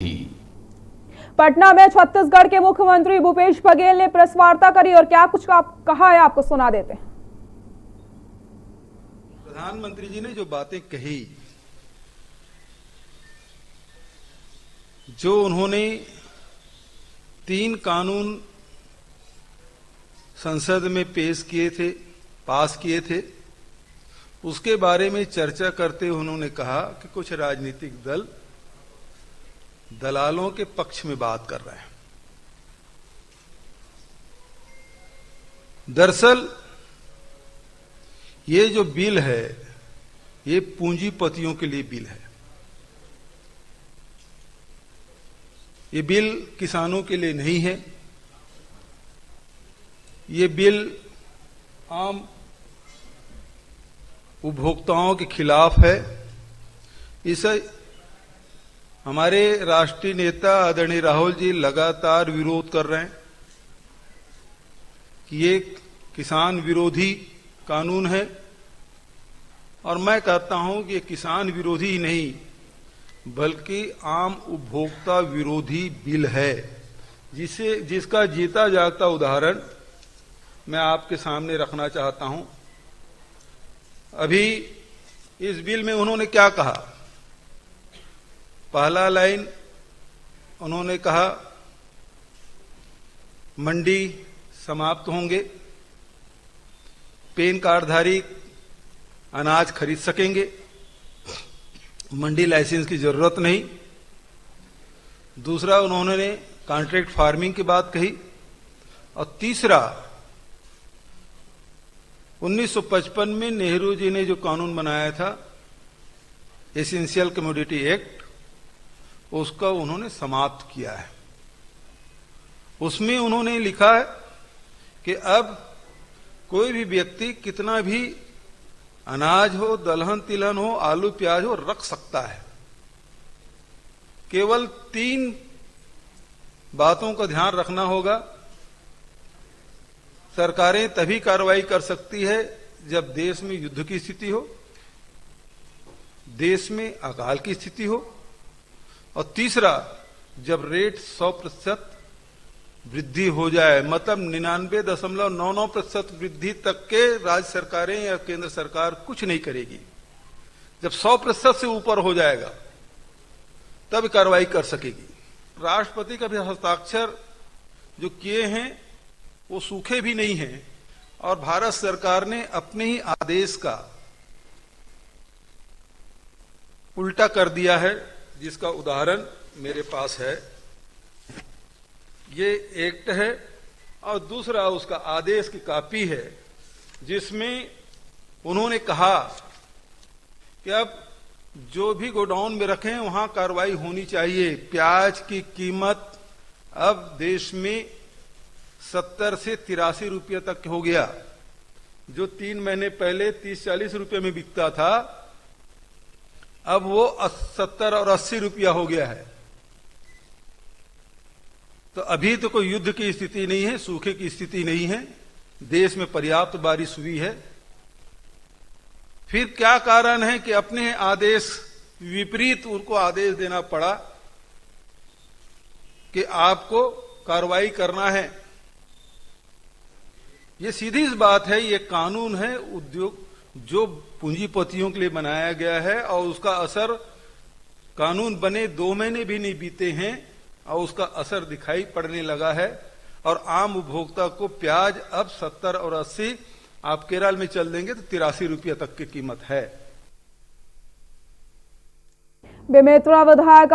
पटना में छत्तीसगढ़ के मुख्यमंत्री भूपेश बघेल ने प्रेस वार्ता करी और क्या कुछ कहा है आपको सुना देते हैं। प्रधानमंत्री जी ने जो बातें कही, जो उन्होंने 3 कानून संसद में पेश किए थे, पास किए थे, उसके बारे में चर्चा करते हुए उन्होंने कहा कि कुछ राजनीतिक दल दलालों के पक्ष में बात कर रहे हैं। दरअसल ये जो बिल है, ये पूंजीपतियों के लिए बिल है। ये बिल किसानों के लिए नहीं है। ये बिल आम उपभोक्ताओं के खिलाफ है। इसे हमारे राष्ट्रीय नेता आदरणीय राहुल जी लगातार विरोध कर रहे हैं कि ये किसान विरोधी कानून है, और मैं कहता हूं कि ये किसान विरोधी ही नहीं बल्कि आम उपभोक्ता विरोधी बिल है, जिसका जीता जागता उदाहरण मैं आपके सामने रखना चाहता हूं। अभी इस बिल में उन्होंने क्या कहा? पहला लाइन उन्होंने कहा मंडी समाप्त होंगे, पैन कार्डधारी अनाज खरीद सकेंगे, मंडी लाइसेंस की जरूरत नहीं। दूसरा, उन्होंने कॉन्ट्रैक्ट फार्मिंग की बात कही। और तीसरा, 1955 में नेहरू जी ने जो कानून बनाया था, एसेंशियल कमोडिटी एक्ट, उसका उन्होंने समाप्त किया है। उसमें उन्होंने लिखा है कि अब कोई भी व्यक्ति कितना भी अनाज हो, दलहन तिलहन हो, आलू प्याज हो, रख सकता है। केवल 3 बातों का ध्यान रखना होगा। सरकारें तभी कार्रवाई कर सकती है जब देश में युद्ध की स्थिति हो, देश में अकाल की स्थिति हो, और तीसरा, जब रेट 100% वृद्धि हो जाए, मतलब 99.99% वृद्धि तक के राज्य सरकारें या केंद्र सरकार कुछ नहीं करेगी। जब 100% से ऊपर हो जाएगा तब कार्रवाई कर सकेगी। राष्ट्रपति का भी हस्ताक्षर जो किए हैं वो सूखे भी नहीं हैं, और भारत सरकार ने अपने ही आदेश का उल्टा कर दिया है, जिसका उदाहरण मेरे पास है। ये एक्ट है और दूसरा उसका आदेश की कॉपी है, जिसमें उन्होंने कहा कि अब जो भी गोडाउन में रखें वहां कार्रवाई होनी चाहिए। प्याज की कीमत अब देश में 70 से 83 रुपये तक हो गया। जो 3 महीने पहले 30-40 रुपये में बिकता था, अब वो 70 और 80 रुपया हो गया है। तो अभी तो कोई युद्ध की स्थिति नहीं है, सूखे की स्थिति नहीं है, देश में पर्याप्त बारिश हुई है। फिर क्या कारण है कि अपने आदेश विपरीत उनको आदेश देना पड़ा कि आपको कार्रवाई करना है? ये सीधी सी बात है, ये कानून है उद्योग जो पूंजीपतियों के लिए बनाया गया है, और उसका असर, कानून बने 2 महीने भी नहीं बीते हैं और उसका असर दिखाई पड़ने लगा है। और आम उपभोक्ता को प्याज अब 70 और 80, आप केरल में चल देंगे तो 83 रुपये तक की कीमत है। बेमेतरा विधायक